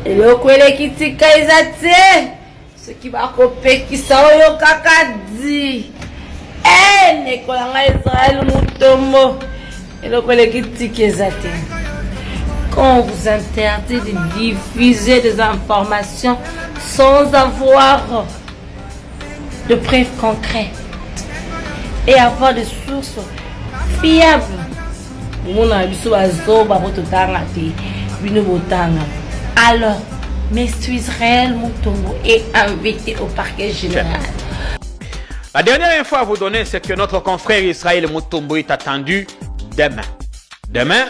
Et le collègue qui t'y caïsate, ce qui va couper qui s'en yo kaka dit. Eh, Nicolas Israël Mutombo. Et le collègue qui t'y caïsate. Quand vous interdit de diffuser des informations sans avoir de preuves concrètes et avoir des sources fiables. Alors, M. Israël Mutombo est invité au parquet général. La dernière info à vous donner, c'est que notre confrère Israël Mutombo est attendu demain. Demain,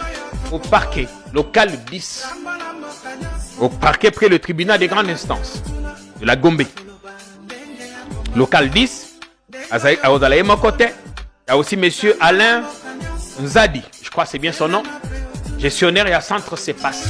au parquet local 10. Au parquet près le tribunal des grandes instances de la Gombe. Local 10. À Ozalaï Mokote. Il y a aussi M. Alain Nzadi. Je crois que c'est bien son nom. Gestionnaire et à centre CEPAS.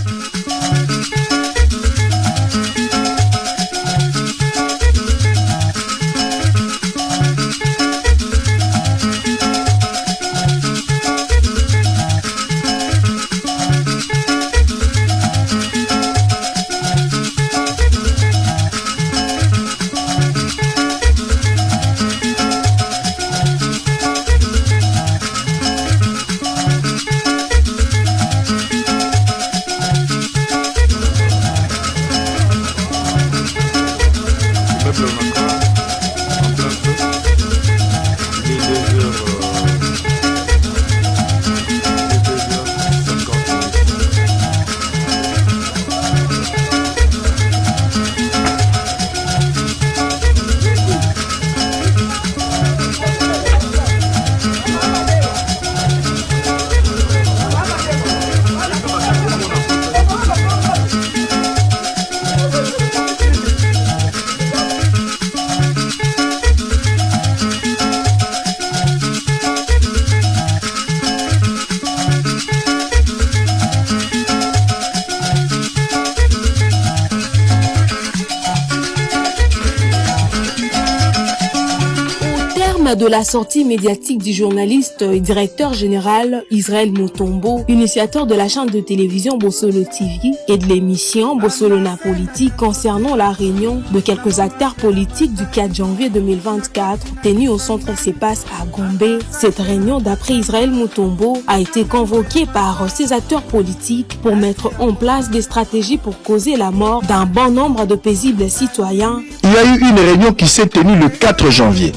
De la sortie médiatique du journaliste et directeur général Israël Mutombo, initiateur de la chaîne de télévision Bossolo TV et de l'émission Bossolo Na Politique concernant la réunion de quelques acteurs politiques du 4 janvier 2024 tenue au centre CEPAS à Gombe. Cette réunion, d'après Israël Mutombo, a été convoquée par ces acteurs politiques pour mettre en place des stratégies pour causer la mort d'un bon nombre de paisibles citoyens. Il y a eu une réunion qui s'est tenue le 4 janvier.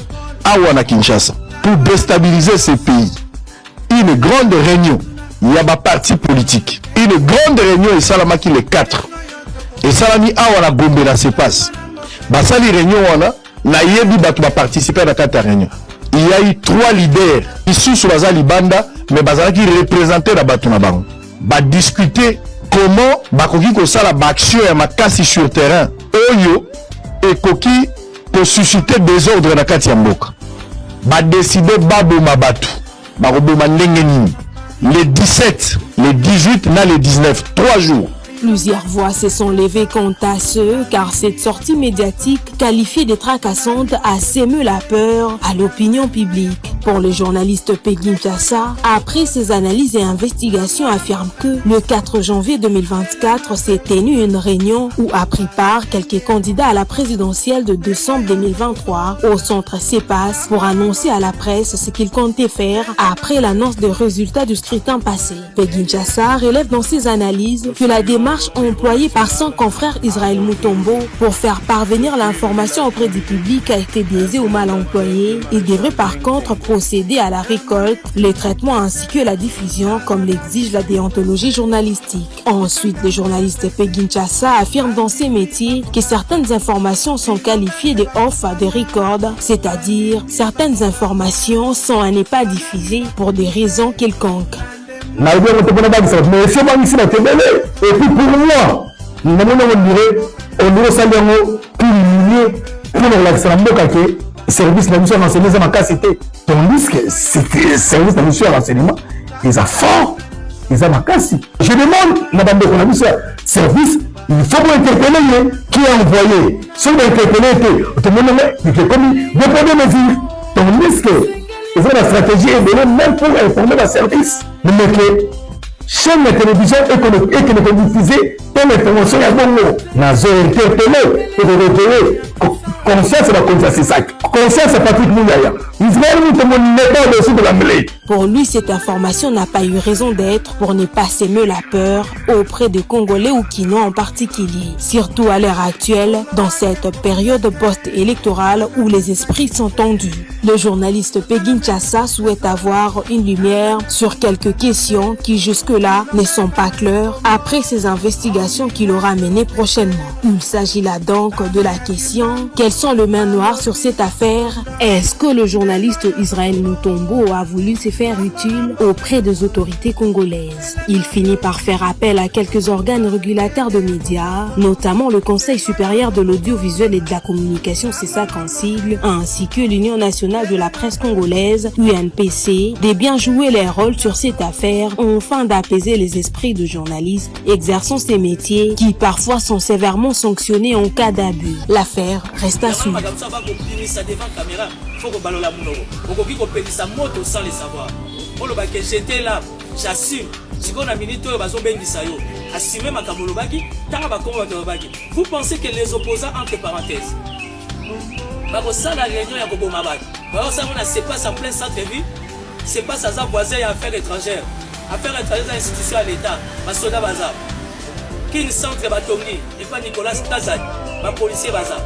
À Wana Kinshasa, pour déstabiliser ce pays. Une grande réunion, il y a des partis politiques. Une grande réunion, et Salamaki les 4. Et Salami à Wana Gombe là se passe. Basali réunion Wana, na yebi batu ba participer à la réunion. Il y a eu 3 leaders issus sur la Banda, mais Bazali qui représentaient la batu na bango. Ba discuter comment bakoki ko sala action ya makasi sur terrain. Oyo et koki pour susciter désordre dans la kati ya mboka. Ba décider baboma batu. Ba roboma ndenge nini. Les 17, les 18, na les 19, 3 jours. Plusieurs voix se sont levées contre ceux car cette sortie médiatique qualifiée de tracassante a sémé la peur à l'opinion publique. Pour le journaliste Peggy Kinshasa, après ses analyses et investigations, affirme que le 4 janvier 2024 s'est tenue une réunion où a pris part quelques candidats à la présidentielle de décembre 2023 au centre CEPAS pour annoncer à la presse ce qu'ils comptaient faire après l'annonce des résultats du scrutin passé. Peggy Kinshasa relève dans ses analyses que la démarche employée par son confrère Israël Mutombo pour faire parvenir l'information auprès du public a été biaisée ou mal employée. Il devrait par contre procéder à la récolte, les traitements ainsi que la diffusion comme l'exige la déontologie journalistique. Ensuite, le journaliste Peggy Kinshasa affirme dans ses métiers que certaines informations sont qualifiées de off de record, c'est-à-dire certaines informations sont à ne pas diffuser pour des raisons quelconques. Mais c'est pas ici la télé. Et puis pour moi, on dirait ça pour humilier, pour relaxer la boca que service de mission renseignement c'est ma capacité. Tandis que c'était service de mission renseignement, ils ont fort, ils ont ma capacité. Je demande la bande de la mission service, il faut interpeller qui a envoyé. Si on interpeller, tout le monde est comme vous pouvez me dire. Tandis que ils ont la stratégie et même pour informer le service. Mais chaîne de télévision et que nous diffuser telle information à bon mot. Nous avons interpellé et révélé conscience la conscience, c'est ça. Conscience c'est Patrick Mouyaya. Israël nous demande l'état aussi de la mêlée. Pour lui, cette information n'a pas eu raison d'être pour ne pas s'émeut la peur auprès des Congolais ou Quinois en particulier. Surtout à l'heure actuelle, dans cette période post-électorale où les esprits sont tendus. Le journaliste Péguin Chassa souhaite avoir une lumière sur quelques questions qui jusque-là ne sont pas claires après ces investigations qu'il aura menées prochainement. Il s'agit là donc de la question: quelles sont les mains noires sur cette affaire? Est-ce que le journaliste Israël Mutombo a voulu se faire utile auprès des autorités congolaises? Il finit par faire appel à quelques organes régulateurs de médias, notamment le Conseil supérieur de l'audiovisuel et de la communication, c'est ça qu'en sigle, ainsi que l'Union nationale de la presse congolaise, UNPC, de bien jouer les rôles sur cette affaire afin d'apaiser les esprits de journalistes exerçant ces métiers qui parfois sont sévèrement sanctionnés en cas d'abus. L'affaire reste à suivre. J'étais là, j'assume. Vous pensez que les opposants, entre parenthèses, c'est pas en plein centre-ville, c'est pas ça voisin à affaires étrangères. Affaires étrangères institution à l'État, Masoda Bazar. Qui centre Batongi, et pas Nicolas Tazad, ma policier Bazar.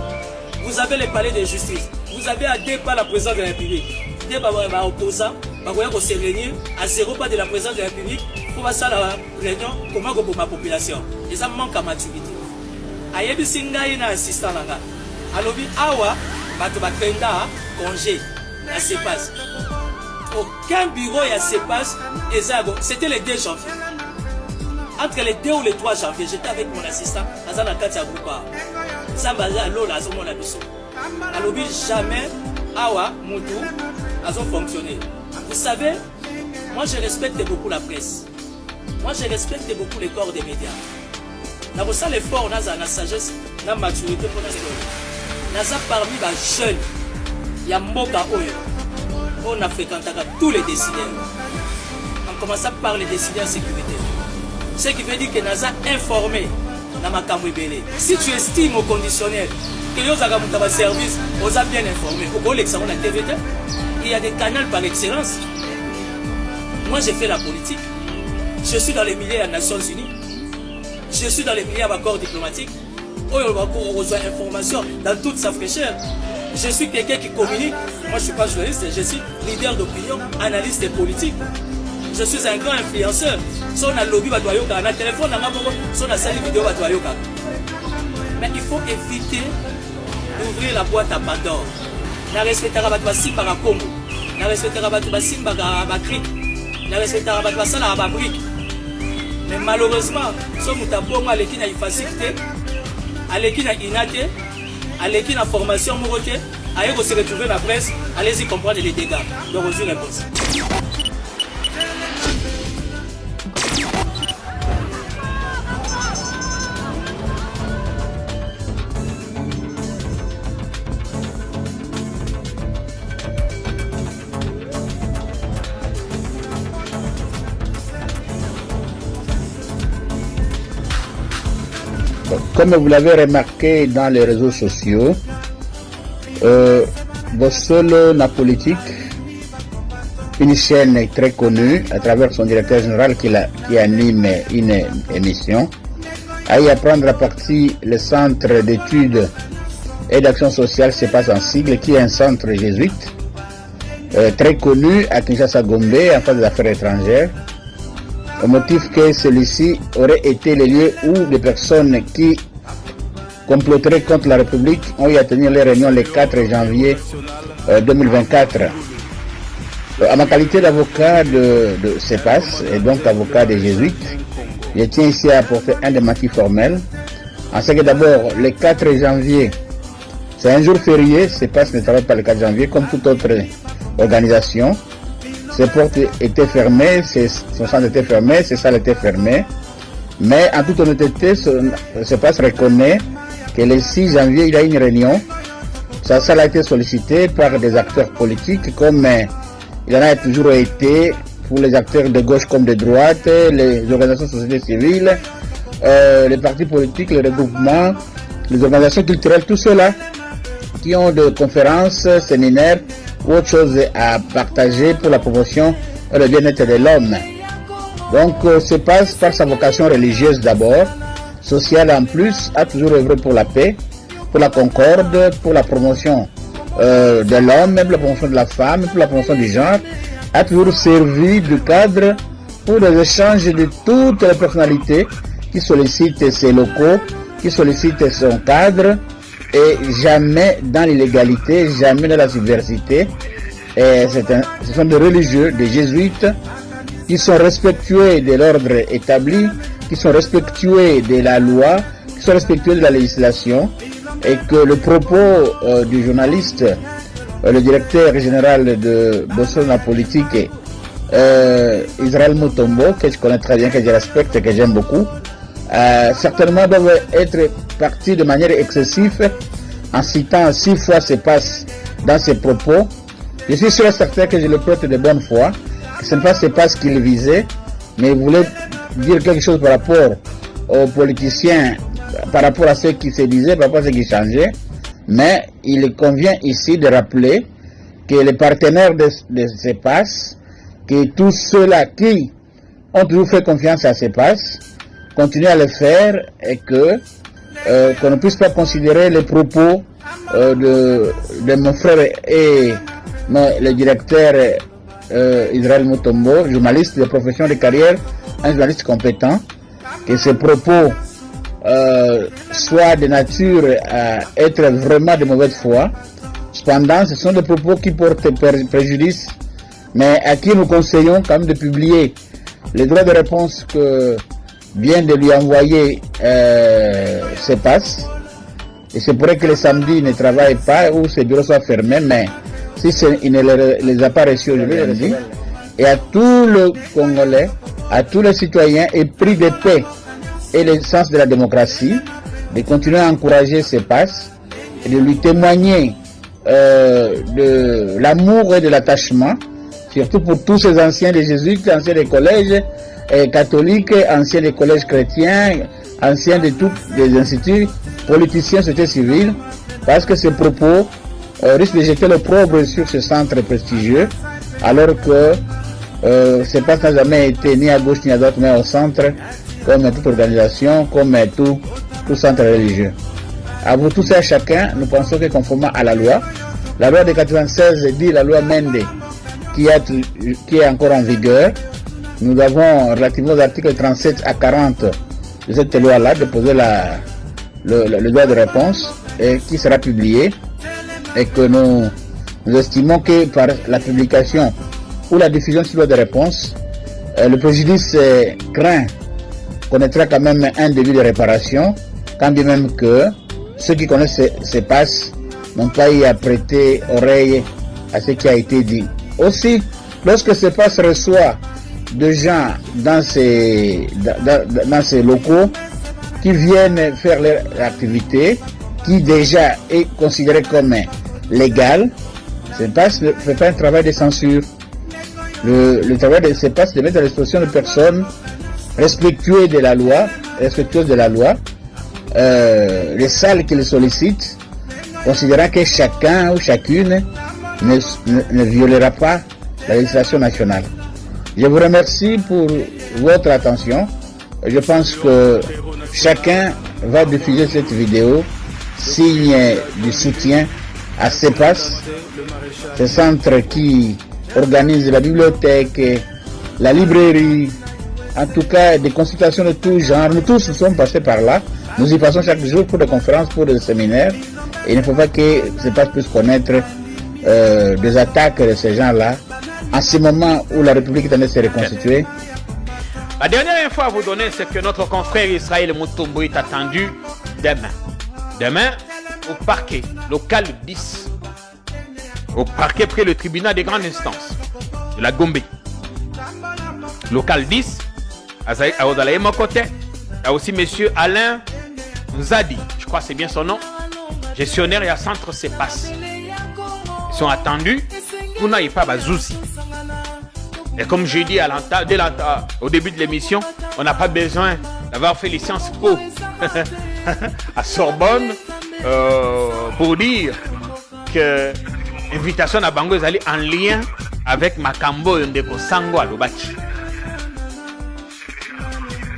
Vous avez les palais de justice, vous avez à deux pas la présidence de la République. Des opposants, vous se réunir à 0 pas de la présidence de la République pour passer la réunion comment pour ma population. Et ça manque à maturité. Ayebi Singaï na assistant là. Alobi Awa, Bato Bakenda, congé, à CEPAS. Aucun bureau à CEPAS, c'était le 2 janvier. Entre les 2 ou les 3 janvier, j'étais avec mon assistant, Azana Katia Goupa. Sambaza Lola, Azomon Abisso. Alobi jamais, Awa, Moutou, Azon fonctionné. Vous savez, moi je respecte beaucoup la presse. Moi je respecte beaucoup les corps des médias. Dans ça l'effort, on a la sagesse, la maturité pour nous. Naza parmi les jeunes, il y a Mboka Oyo. On a fréquenté tous les décideurs. On commence par les décideurs sécurité. Ce qui veut dire que Naza informé dans ma camouibélé. Si tu estimes au conditionnel que les autres service, on a bien informé. Au l'examen de la TVT, il y a des canaux par excellence. Moi j'ai fait la politique. Je suis dans les milieux des Nations Unies. Je suis dans les milieux d'accords diplomatiques. On reçoit information dans toute sa fraîcheur. Je suis quelqu'un qui communique. Moi, je ne suis pas journaliste, je suis leader d'opinion, analyste politique. Je suis un grand influenceur. Si on a lobby, on a un téléphone, si on a salle vidéo, mais il faut éviter d'ouvrir la boîte à Pandore. On respectera les Simba à Congo. On respectera les Simba à Cric. On respectera les Simba à Brique. Mais malheureusement, si on a bon à l'équipe de facilité, à l'équipe de Inate, à l'équipe de formation Moroté, allez vous se retrouver dans la presse, allez-y comprendre les dégâts. Donc, on y réponse. Comme vous l'avez remarqué dans les réseaux sociaux, Bossolo na politique, une chaîne très connue à travers son directeur général qui anime une émission, a y apprendre à partie le centre d'études et d'action sociale, c'est pas en sigle, qui est un centre jésuite très connu à Kinshasa Gombe en face des affaires étrangères, au motif que celui-ci aurait été le lieu où des personnes qui comploteraient contre la République ont eu à tenir les réunions le 4 janvier 2024. À ma qualité d'avocat de CEPAS et donc avocat des Jésuites, je tiens ici à apporter un démenti formel. En ce que d'abord, le 4 janvier, c'est un jour férié, CEPAS ne travaille pas le 4 janvier comme toute autre organisation. Ses portes étaient fermées, son centre était fermé, ses salles étaient fermées. Mais en toute honnêteté, CEPAS reconnaît que le 6 janvier, il y a une réunion. Sa salle a été sollicitée par des acteurs politiques, comme il en a toujours été pour les acteurs de gauche comme de droite, les organisations de société civile, les partis politiques, les regroupements, les organisations culturelles, tout cela qui ont de conférences, séminaires ou autre chose à partager pour la promotion et le bien-être de l'homme. Donc, se passe par sa vocation religieuse d'abord, sociale en plus, a toujours œuvré pour la paix, pour la concorde, pour la promotion de l'homme, pour la promotion de la femme, pour la promotion du genre, a toujours servi de cadre pour les échanges de toutes les personnalités qui sollicitent ses locaux, qui sollicitent son cadre, et jamais dans l'illégalité, jamais dans la subversité. Ce sont des religieux, des jésuites, qui sont respectueux de l'ordre établi, qui sont respectueux de la loi, qui sont respectueux de la législation, et que le propos du journaliste, le directeur général de Bossona Politique, Israël Mutombo, que je connais très bien, que je respecte et que j'aime beaucoup, certainement doivent être partis de manière excessive en citant 6 fois ce passe dans ses propos. Je suis sûr et certain que je le prête de bonne foi, que ce n'est pas ce passe qu'il visait, mais il voulait dire quelque chose par rapport aux politiciens, par rapport à ce qui se disait, par rapport à ce qui changeait. Mais il convient ici de rappeler que les partenaires de ces passes, que tous ceux-là qui ont toujours fait confiance à ces passes, continuent à le faire, et qu'on ne puisse pas considérer les propos de mon frère et le directeur Israël Mutombo, journaliste de profession de carrière, un journaliste compétent, que ces propos soient de nature à être vraiment de mauvaise foi. Cependant, ce sont des propos qui portent préjudice, mais à qui nous conseillons quand même de publier les droits de réponse que vient de lui envoyer ses passes. Et c'est pourrait que le samedi ne travaille pas ou ses bureaux soient fermés, mais si il ne les a pas reçus aujourd'hui, et à tous les Congolais, à tous les citoyens épris de paix et le sens de la démocratie, de continuer à encourager ces passes et de lui témoigner de l'amour et de l'attachement, surtout pour tous ces anciens des jésuites, anciens des collèges catholiques, anciens des collèges chrétiens, anciens de tous les instituts, politiciens, société civile, parce que ces propos risquent de jeter l'opprobre sur ce centre prestigieux, alors que ce passe n'a jamais été ni à gauche ni à droite, mais au centre, comme toute organisation, comme tout centre religieux. À vous tous et à chacun, nous pensons que conformément à la loi de 96 dit la loi Mende, qui est encore en vigueur, nous avons, relativement aux articles 37 à 40 de cette loi-là, déposé le droit de réponse, et qui sera publié, et que nous estimons que par la publication ou la diffusion de ce droit de réponse, le préjudice craint connaîtra quand même un début de réparation, quand bien même que ceux qui connaissent ces passes n'ont pas eu à prêter oreille à ce qui a été dit. Aussi, lorsque ces passes reçoit de gens dans ces locaux qui viennent faire leur activité, qui déjà est considéré comme légal, ces passes ne fait pas un travail de censure. Le travail de ces passes de mettre à disposition de personnes respectueuses de la loi, les salles qui les sollicitent, considérant que chacun ou chacune ne violera pas la législation nationale. Je vous remercie pour votre attention. Je pense que chacun va diffuser cette vidéo, signe du soutien à CEPAS, ce centre qui organise la bibliothèque, la librairie, en tout cas des consultations de tout genre. Nous tous sommes passés par là. Nous y passons chaque jour pour des conférences, pour des séminaires. Et il ne faut pas que CEPAS puisse connaître des attaques de ces gens-là en ce moment où la République est en train de se reconstituer. La dernière info à vous donner, c'est que notre confrère Israël Mutombo est attendu demain. Demain, au parquet local 10. Au parquet près le tribunal des grandes instances de la Gombe. Local 10, à Odalaï Mokote. Il y a aussi monsieur Alain Nzadi, je crois que c'est bien son nom, gestionnaire et à centre CEPAS. Ils sont attendus. Vous n'avez pas Bazouzi. Et comme j'ai dit au début de l'émission, on n'a pas besoin d'avoir fait les Sciences Po à Sorbonne pour dire que l'invitation à Bango est allée en lien avec Makambo Ndeko Sango Alobaki.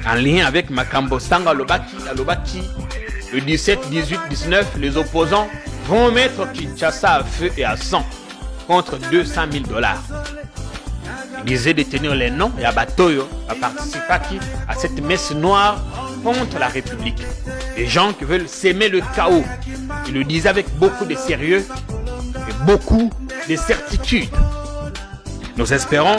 En lien avec Makambo Sango Alobaki, le 17, 18, 19, les opposants vont mettre Kinshasa à feu et à sang contre $200 000. Ils disaient de tenir les noms et Abatoyo a participé à cette messe noire contre la République. Des gens qui veulent s'aimer le chaos. Ils le disaient avec beaucoup de sérieux et beaucoup de certitude. Nous espérons,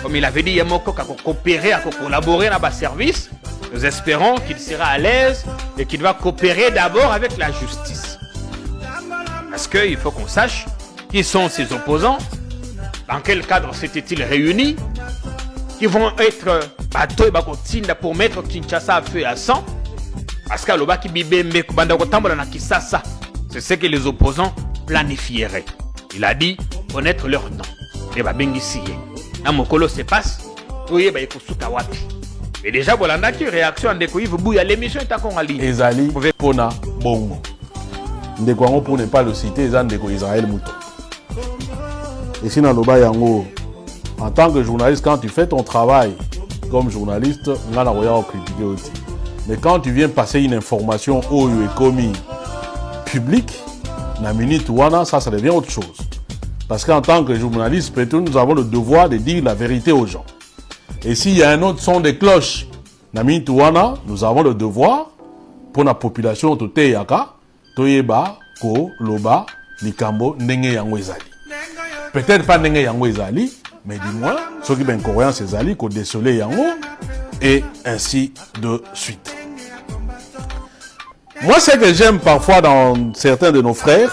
comme il avait dit Yamoko, qu'il va coopérer, qu'il va collaborer dans le service. Nous espérons qu'il sera à l'aise et qu'il va coopérer d'abord avec la justice. Parce qu'il faut qu'on sache qui sont ses opposants, dans quel cadre s'étaient-ils réunis, qui vont être bateau et bakotinda pour mettre Kinshasa à feu et à sang. Parce que l'obaki bibembe kubanda kotambola na Kisasa, c'est ce que les opposants planifieraient. Il a dit connaître leur nom. Et babengisiye. Na mokolo se passe, oye ba ekosuka wapi. Et déjà bolanda ki réaction ndeko Yves Bouya, l'émission est à Kongali. Ezali pona bongo. Ndeko yango pour ne pas le citer, ezan ndeko Israël Mouton. Et si dans loba yango, en tant que journaliste, quand tu fais ton travail comme journaliste, on a la critiquer aussi. Mais quand tu viens passer une information où il est commis public, na minute wana, ça devient autre chose. Parce qu'en tant que journaliste, peut-être nous avons le devoir de dire la vérité aux gens. Et s'il y a un autre son de cloche, na minute wana, nous avons le devoir pour la population tout yaka, toyeba ko loba likambo ndenge yango ezali. Peut-être pas ndenge yango ezali, mais du moins, ceux qui ben coréen ezali ko désolé yango et ainsi de suite. Moi, ce que j'aime parfois dans certains de nos frères,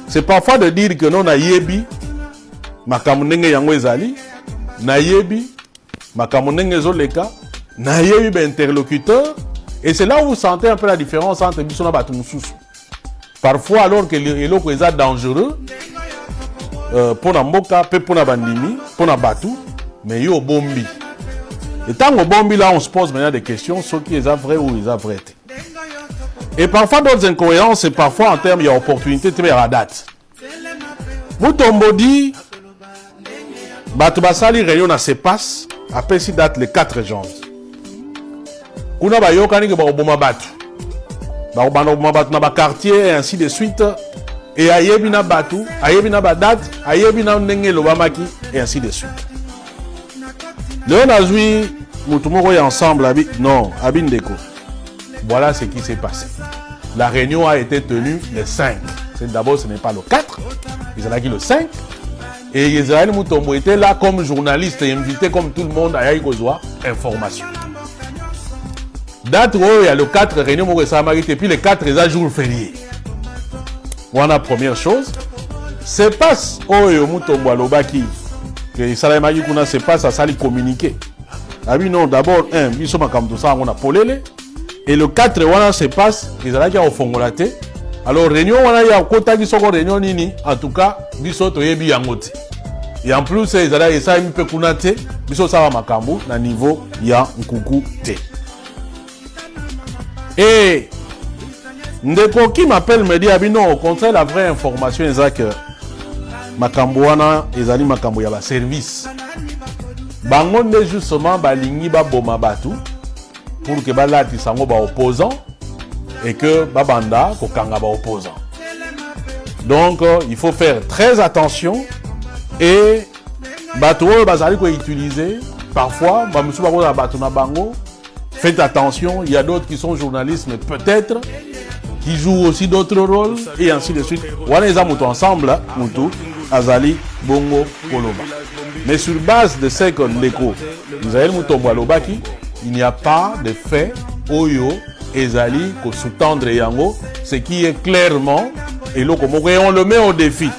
c'est parfois de dire que non, na yebi, makambo ndenge yango ezali, na yebi, makambo ndenge zoleka, na yebi ben interlocuteur, et c'est là où vous sentez un peu la différence entre biso na batu mususu. Parfois, alors que l'eloko est dangereux, pour na mboka, pour na bandimi, pour na batu, mais yo bombi. Et tant au bombi là, on se pose maintenant des questions, ce qui est vrai ou est vrai. Et parfois d'autres incohérences, c'est parfois en termes d'opportunité, il y a date. Moutombo dit, Batubasali réunion se passe, après si date le 4 janvier. Kuna ba yokani ke ba oboma batu. Ba oboma batu na ba quartier et ainsi de suite. Et ayebi na batu, ayebi na ba date, ayebi na ndenge lobamaki et ainsi de suite. Le nazui mutumoko ya ensemble abi non, abindeko. Voilà ce qui s'est passé. La réunion a été tenue le 5. D'abord, ce n'est pas le 4. Ils ont dit le 5. Et Israël Moutombo était là comme journaliste et invité comme tout le monde à Yaïkozwa. Information. Date où il y a le 4 réunion, et puis le 4 est un jour férié. Voilà, première chose. C'est pas où Moutombo Alobaki que Salamagi Kuna se passe à s'aller communiquer. Ah oui, non, d'abord, ils sont comme tout ça, on a polélé. Et le 4 wana se passe, ils allaient au Fongolate. Alors réunion wana ya kota qui sont réunion nini, en tout cas, biso to yebi yangote. Et en plus ils allaient essayer un peu kunate, biso sawa makambu na niveau ya nkuku te. Et ndeko qui m'appelle me dit abi non, au contraire la vraie information est que makambu wana ezali makambu ya ba service. Bango nde justement balingi ba boma batu. Pour que balati sango ba opposant et que babanda kokanga ba opposant. Donc il faut faire très attention et bato bazali ko utiliser parfois ba musu ba ko bato na bango. Faites attention, il y a d'autres qui sont journalistes mais peut-être qui jouent aussi d'autres rôles et ainsi de suite. Wana eza mutu ensemble mutu azali bongo koloba. Mais sur base de ce que ndeko Israël Moutombo alobaki, il n'y a pas de fait oyo ezali ko sous-tendre yango, ce qui est clairement et là comme on le met au défi.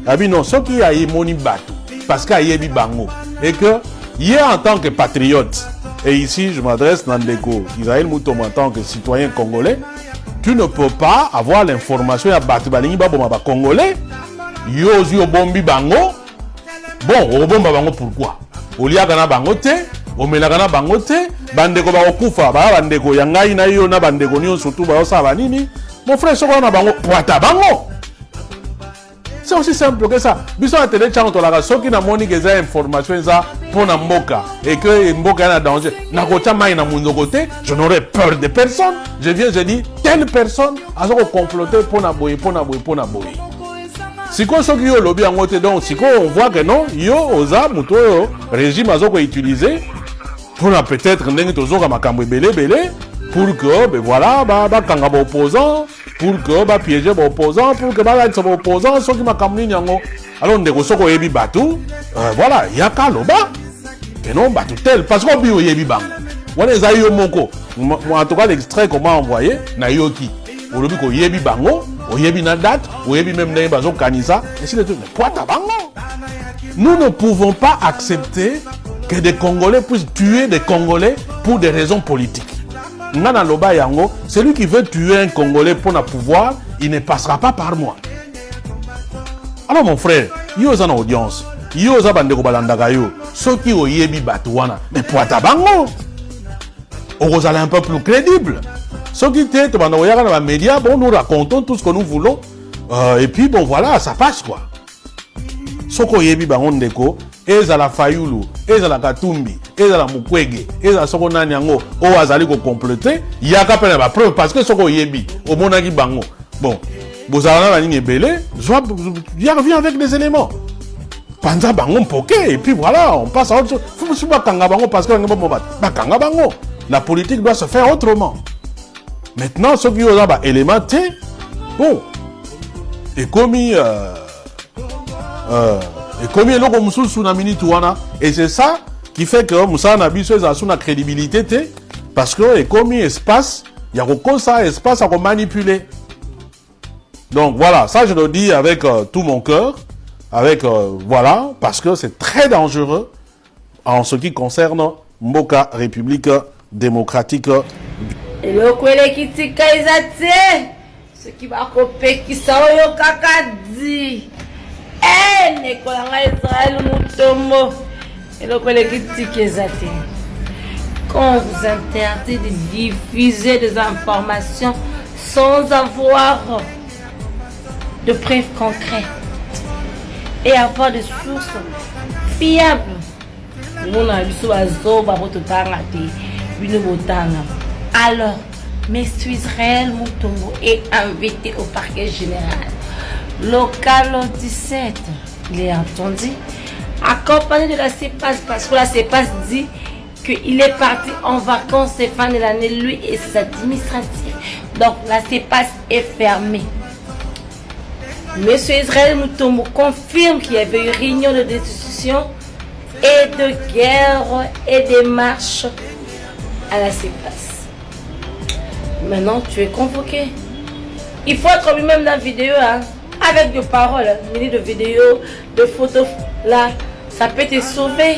Abi non, ce qui a yemoni batu parce qu'il y a bango et que il en tant que patriote et ici je m'adresse à Ndeko Israël Moutombo en tant que citoyen congolais, tu ne peux pas avoir l'information ya batu balingi ba boma ba congolais yo bombi bango. Bon, au bomba bango pourquoi? oliaka na bango te, omelaka na bango te, bandeko bakokufa, bandeko ya ngai na yo na bandeko nyonso surtout baosala nini. Mon frère soko na bango poata bango. C'est aussi simple que ça. Biso na télé chanto la soki na moni que za information za pona mboka et que mboka na danger. Na kota mai na mundo côté, je n'aurais peur de personne. Je viens je dis telle personne a zo comploter pona boy. Siko soki yo lobby en côté donc siko on voit que non, yo oza muto régime a zo ko utiliser pour peut-être ndenge tozo ka makambo belé pour que ben voilà ba kanga ba opposant pour que ba piéger ba opposant pour que ba la ba opposant so ki makamni nyango alors ndeko soko yebi batu voilà yaka loba et non batu tel parce que bio yebi bango wana za yo moko en tout cas l'extrait qu'on m'a envoyé na yoki olobi ko yebi bango oyebi na date oyebi même ndenge bazo kanisa et si le truc poata bango. Nous ne pouvons pas accepter que des Congolais puissent tuer des Congolais pour des raisons politiques. Ngana loba yango, celui qui veut tuer un Congolais pour le pouvoir, il ne passera pas par moi. Alors mon frère, yo za na audience, yo za bandeko balandaka yo, soki oyebi batouana, mais poata bango. Orozala un peu plus crédible. Soki te te banda oyaka na ba médias, bon nous racontons tout ce que nous voulons et puis bon voilà, ça passe quoi. Soko oyebi bango ndeko, ezala Fayulu, ezala Katumbi, ezala Mukwege, ezala soko nani yango o azali ko compléter, yaka pena ba preuve parce que soko yebi, o monaki bango. Bon, bozala na nini belé, viens avec des éléments. Panza bango mpoké et puis voilà, on passe à autre chose. Faut pas kanga bango parce que ba kanga bango. La politique doit se faire autrement. Maintenant, ce qui est là, élément T, bon, et commis et c'est ça qui fait que Moussa Nabiso a une crédibilité parce que et commis espace, il y a encore ça espace à manipuler. Donc voilà, ça je le dis avec tout mon cœur, avec voilà, parce que c'est très dangereux en ce qui concerne Mboka République démocratique. eloko elekitika eza te soki bakopekisa oyo kaka di nekola nga Israël Mutombo eloko elekitika eza te. Quand on vous interdit de diffuser des informations sans avoir de preuves concrètes et avoir des sources fiables, alors, M. Israël Mutombo est invité au parquet général local 17. Il est entendu, accompagné de la CEPAS, parce que la CEPAS dit qu'il est parti en vacances ces fins de l'année, lui et ses administratifs. Donc, la CEPAS est fermée. M. Israël Mutombo confirme qu'il y avait eu réunion de destitution et de guerre et des marches à la CEPAS. Maintenant, tu es convoqué. Il faut être lui-même dans la vidéo, hein, avec des paroles, de vidéos, de photos. Là, ça peut te sauver.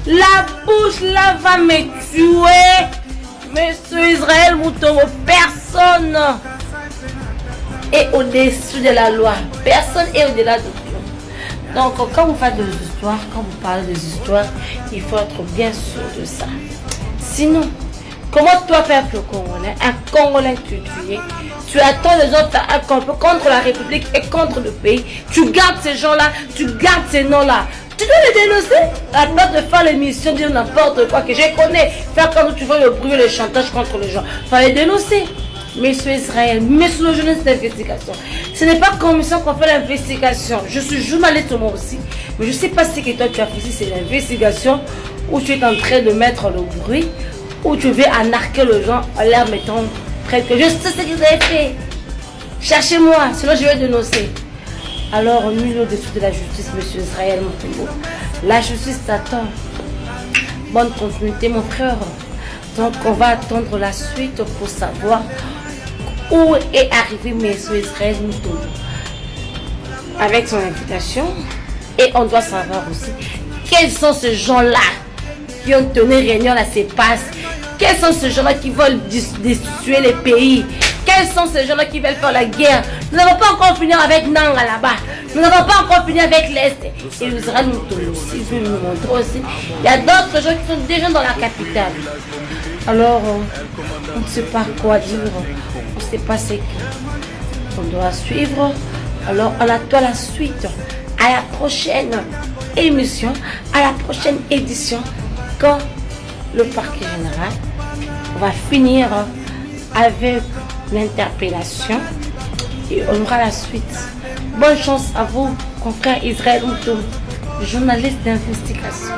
La bouche, là, va me tuer. Monsieur Israël Mutombo, personne est au-dessus de la loi. Personne est au-delà de Dieu. Donc, quand vous faites des histoires, quand vous parlez des histoires, il faut être bien sûr de ça. Sinon, comment toi, peuple congolais, un Congolais tu attends les autres à un complot contre la République et contre le pays. Tu gardes ces gens-là, tu gardes ces noms-là. Tu dois les dénoncer. À place de faire l'émission, dire n'importe quoi que je connais. Faire quand tu veux le bruit, le chantage contre les gens. Il faut les dénoncer. Monsieur Israël, monsieur le journaliste d'investigation. Ce n'est pas comme ça qu'on fait l'investigation. Je suis journaliste moi aussi. Mais je ne sais pas ce que toi tu as fait ici, c'est l'investigation où tu es en train de mettre le bruit, où tu veux anarquer les gens en leur mettant près que je sais ce que vous avez fait. Cherchez-moi, sinon je vais dénoncer. Alors, nul au-dessus de la justice, monsieur Israël Mutombo. La justice t'attend. Bonne continuité, mon frère. Donc, on va attendre la suite pour savoir où est arrivé monsieur Israël Mutombo avec son invitation. Et on doit savoir aussi quels sont ces gens-là qui ont tenu réunion à la CEPAS. Quels sont ces gens-là qui veulent destituer les pays? Quels Quels sont ces gens-là qui veulent faire la guerre? Nous n'avons pas encore fini avec Nanga là-bas. Nous n'avons pas encore fini avec l'Est. Et Israël nous aussi, je vais nous montrer aussi. Il y a d'autres gens qui sont déjà dans la capitale. Alors, on ne sait pas quoi dire. On ne sait pas ce qu'on doit suivre. Alors, on attend la suite. À la prochaine émission, à la prochaine édition, quand le parquet général va finir avec l'interpellation et on aura la suite. Bonne chance à vous, confrère Israël Moutoum, journaliste d'investigation.